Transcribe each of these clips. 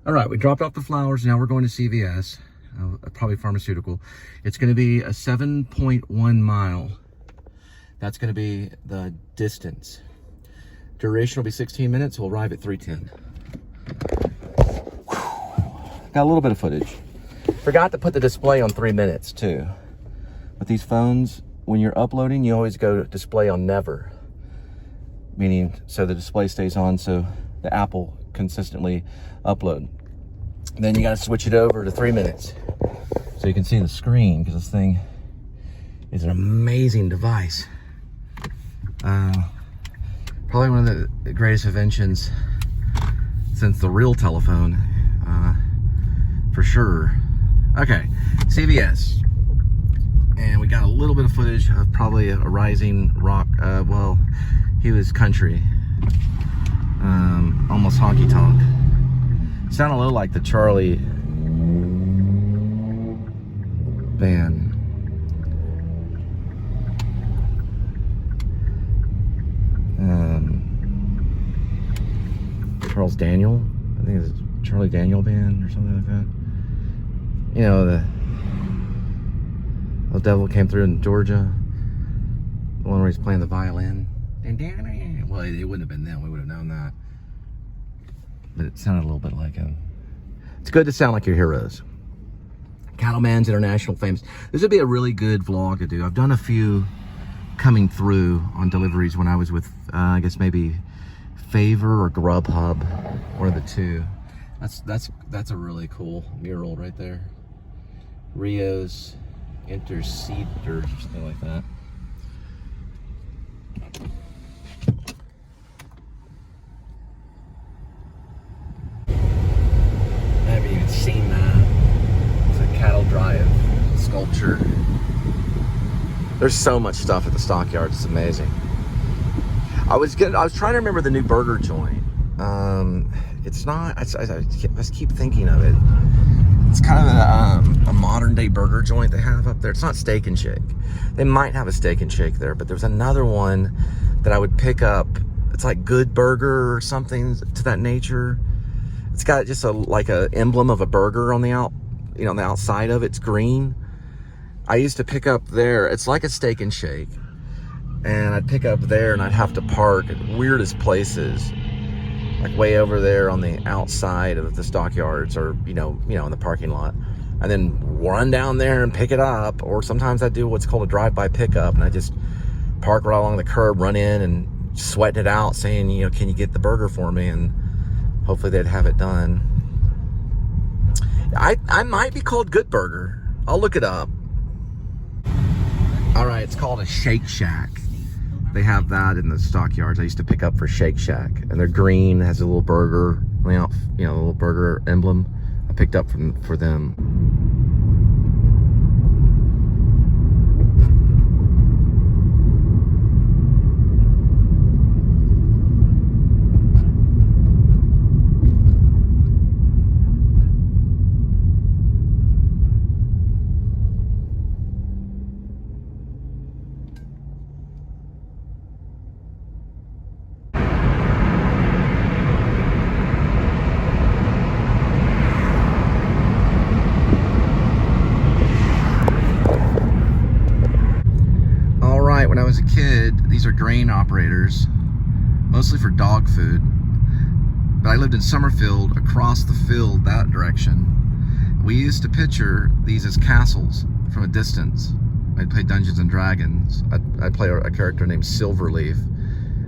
All right, we dropped off the flowers. Now we're going to CVS, probably pharmaceutical. It's going to be a 7.1 mile. That's going to be the distance. Duration will be 16 minutes. We'll arrive at 3:10. Got a little bit of footage. Forgot to put the display on 3 minutes too. With these phones, when you're uploading, you always go to display on never. Meaning, so the display stays on so the app will consistently upload. Then you got to switch it over to 3 minutes so you can see the screen, because this thing is an amazing device. Probably one of the greatest inventions since the real telephone, for sure. Okay, CVS. And we got a little bit of footage of probably a rising rock, well, he was country, almost honky tonk. Sounded a little like the Charlie band. Charles Daniel, I think it's Charlie Daniel band or something like that. You know, the devil came through in Georgia. The one where he's playing the violin. Well, it wouldn't have been them. We would have known that. But it sounded a little bit like him. It's good to sound like your heroes. Cattleman's International Famous. This would be a really good vlog to do. I've done a few coming through on deliveries when I was with, I guess maybe Favor or Grubhub, one of the two. That's a really cool mural right there. Rio's Interceders, or something like that. I haven't even seen that. It's a cattle drive sculpture. There's so much stuff at the stockyards. It's amazing. I was trying to remember the new burger joint. It's not. I just keep thinking of it. It's kind of a modern day burger joint they have up there. It's not Steak and Shake. They might have a Steak and Shake there, but there's another one that I would pick up. It's like Good Burger or something to that nature. It's got just like a emblem of a burger on the on the outside of it. It's green. I used to pick up there. It's like a Steak and Shake, and I'd pick up there, and I'd have to park at weirdest places, like way over there on the outside of the stockyards, or in the parking lot, and then run down there and pick it up. Or sometimes I do what's called a drive-by pickup, and I just park right along the curb, run in, and sweat it out, saying, can you get the burger for me? And hopefully they'd have it done. I might be called Good Burger. I'll look it up. All right, it's called a Shake Shack. They have that in the stockyards. I used to pick up for Shake Shack, and they're green, has a little burger, a little burger emblem. I picked up for them. When I was a kid, these are grain operators, mostly for dog food. But I lived in Summerfield, across the field that direction. We used to picture these as castles from a distance. I'd play Dungeons and Dragons. I'd play a character named Silverleaf,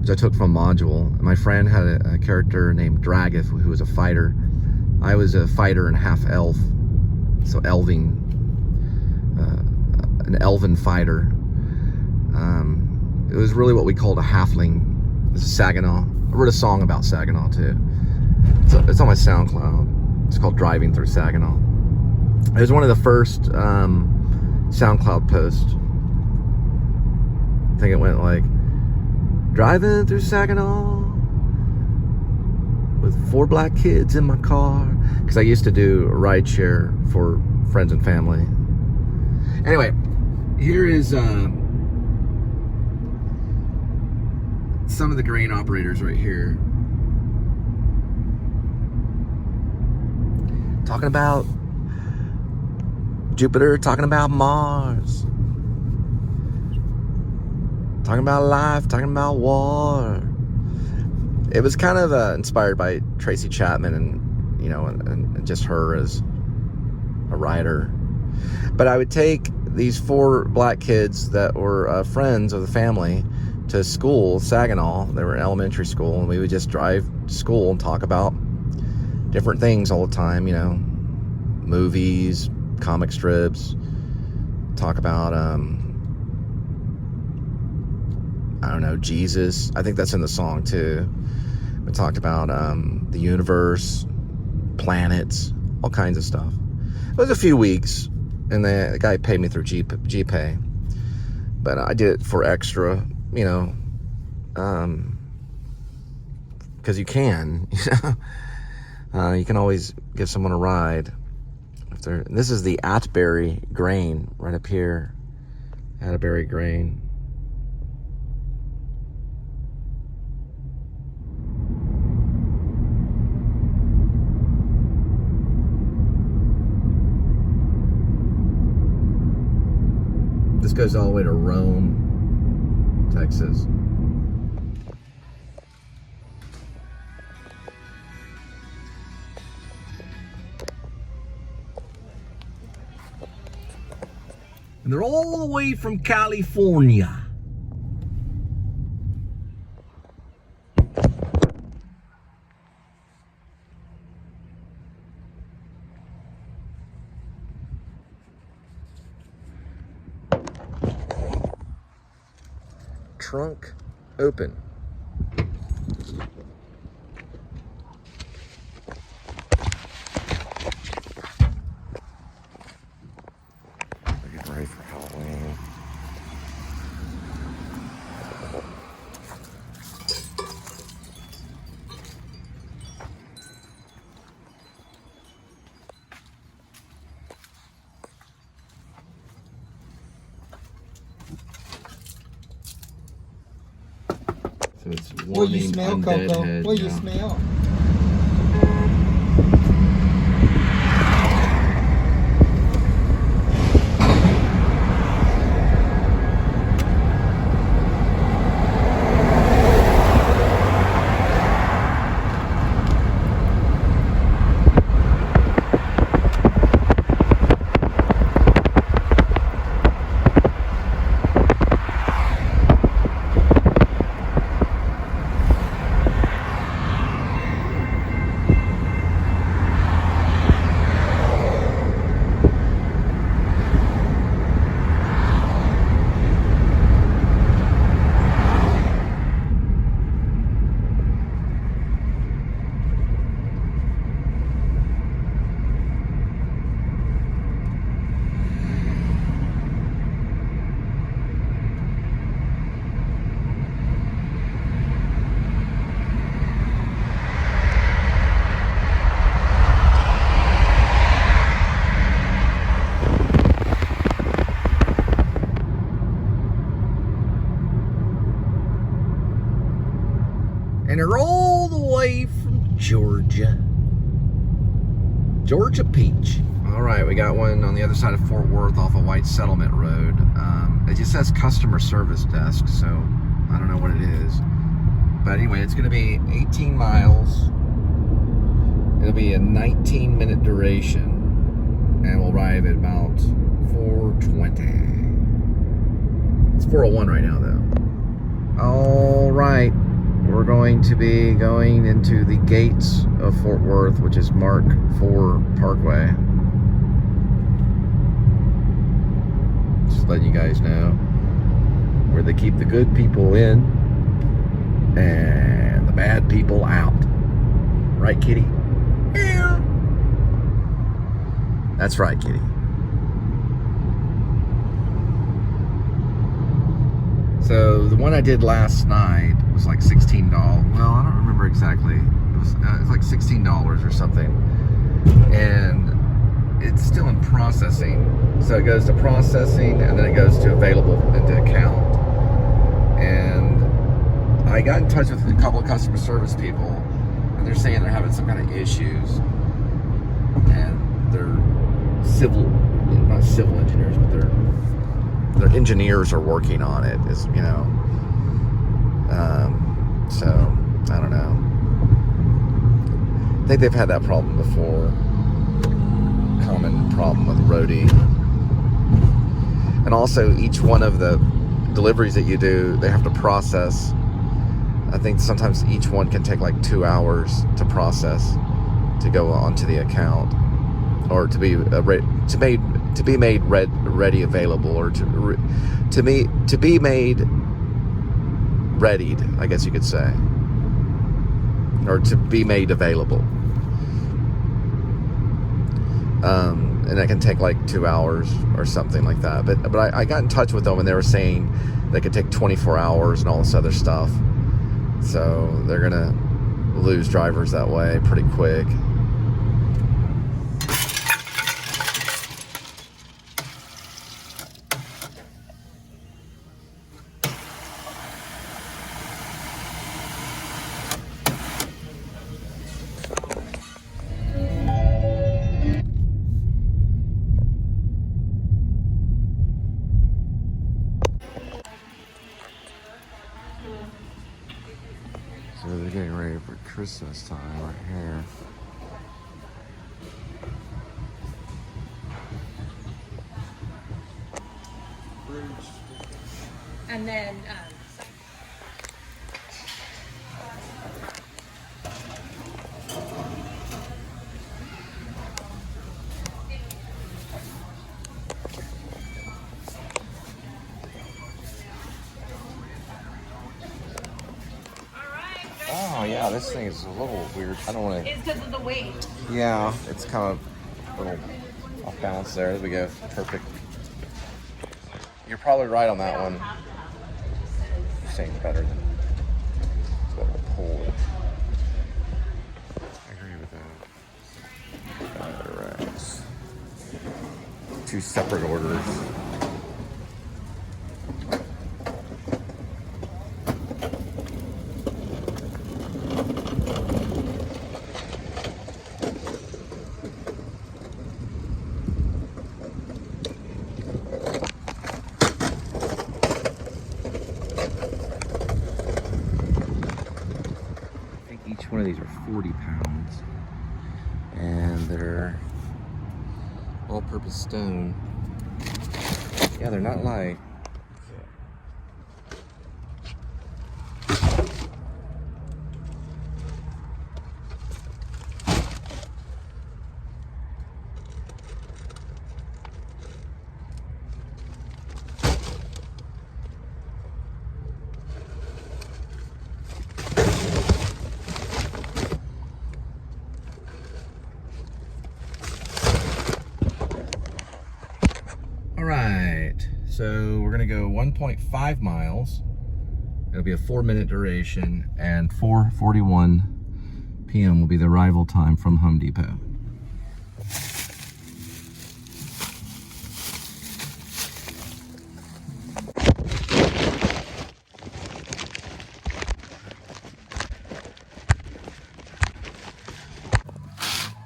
which I took from a module. And my friend had a character named Dragif, who was a fighter. I was a fighter and half elf, so elving, an elven fighter. It was really what we called a halfling. This is Saginaw. I wrote a song about Saginaw too. It's on my SoundCloud. It's called Driving Through Saginaw. It was one of the first SoundCloud posts. I think it went like, driving through Saginaw with 4 black kids in my car. Because I used to do a ride share for friends and family. Anyway, here is some of the grain operators right here. talking about Jupiter, talking about Mars, talking about life, talking about war. It was kind of inspired by Tracy Chapman and, you know, and just her as a writer. But I would take these 4 black kids that were friends of the family to school, Saginaw. They were in elementary school, and we would just drive to school and talk about different things all the time, you know, movies, comic strips, talk about, I don't know, Jesus. I think that's in the song too. We talked about the universe, planets, all kinds of stuff. It was a few weeks, and the guy paid me through GPay, but I did it for extra, you know, because you can, you know, you can always give someone a ride. This is the Atterbury grain right up here. Atterbury grain. This goes all the way to Rome, Texas. And they're all the way from California. Trunk open. Ready for Halloween. So it's what do you smell, Coco? Head, what do you smell? And they're all the way from Georgia. Georgia Peach. All right, we got one on the other side of Fort Worth off of White Settlement Road. It just says customer service desk, so I don't know what it is. But anyway, it's going to be 18 miles. It'll be a 19-minute duration. And we'll arrive at about 4:20. It's 4:01 right now, though. All right. We're going to be going into the gates of Fort Worth, which is Mark IV Parkway. Just letting you guys know where they keep the good people in and the bad people out. Right, Kitty? Yeah. That's right, Kitty. So the one I did last night was like $16. Well, I don't remember exactly. It was like $16 or something. And it's still in processing. So it goes to processing and then it goes to available into account. And I got in touch with a couple of customer service people and they're saying they're having some kind of issues. And not civil engineers, but their engineers are working on it. Is so I don't know. I think they've had that problem before. Common problem with Roadie. And also, each one of the deliveries that you do, they have to process. I think sometimes each one can take like 2 hours to process to go onto the account, or to be made ready available, or to be made readied, I guess you could say, or to be made available. And that can take like 2 hours or something like that. But I got in touch with them, and they were saying they could take 24 hours and all this other stuff. So they're gonna lose drivers that way pretty quick. So they're getting ready for Christmas time right here. And then, Oh yeah, this thing is a little weird. I don't want to. it's because of the weight. Yeah, it's kind of a little off balance there. There we go. Perfect. You're probably right on that one. You're saying better than what we'll pull. I agree with that. Alright. 2 separate orders. Each one of these are 40 pounds, and they're all-purpose stone. Yeah, they're not light. Alright, so we're gonna go 1.5 miles. It'll be a 4-minute duration, and 4:41 p.m. will be the arrival time from Home Depot.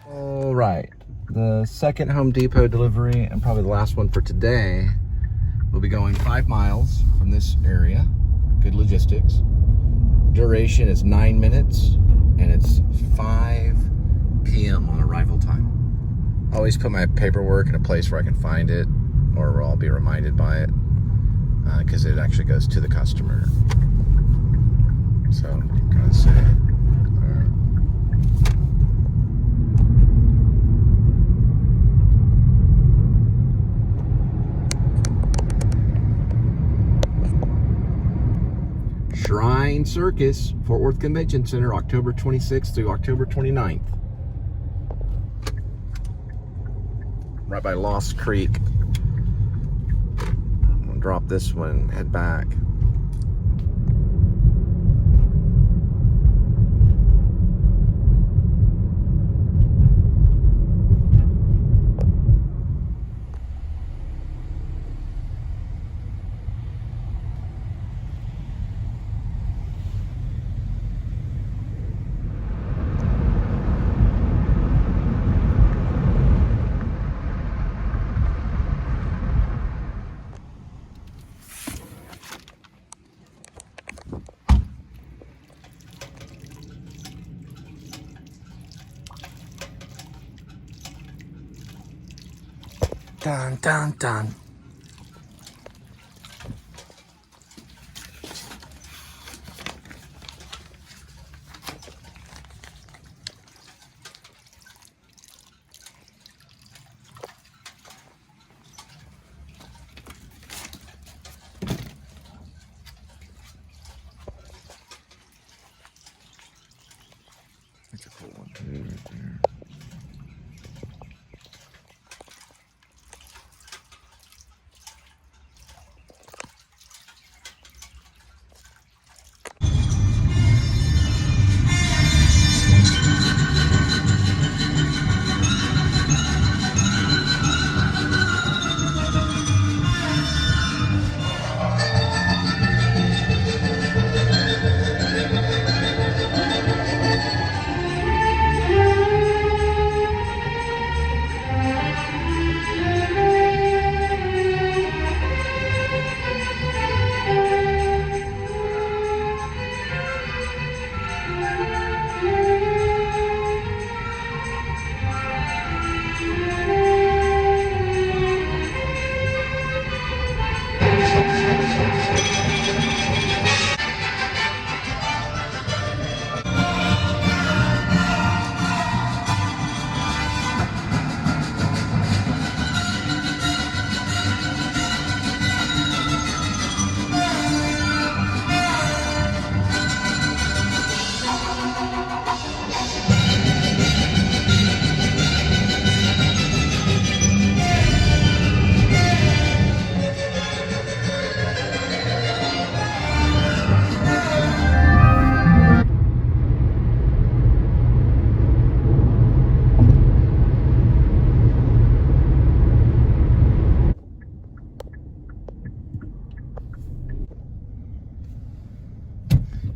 Alright. The second Home Depot delivery, and probably the last one for today, will be going 5 miles from this area. Good logistics. Duration is 9 minutes, and it's 5 p.m. on arrival time. I always put my paperwork in a place where I can find it, or where I'll be reminded by it, because it actually goes to the customer. So, kind of say. Shrine Circus, Fort Worth Convention Center, October 26th through October 29th. Right by Lost Creek. I'll drop this one and head back. Dun, dun, dun. That's a cool one.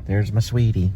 There's my sweetie.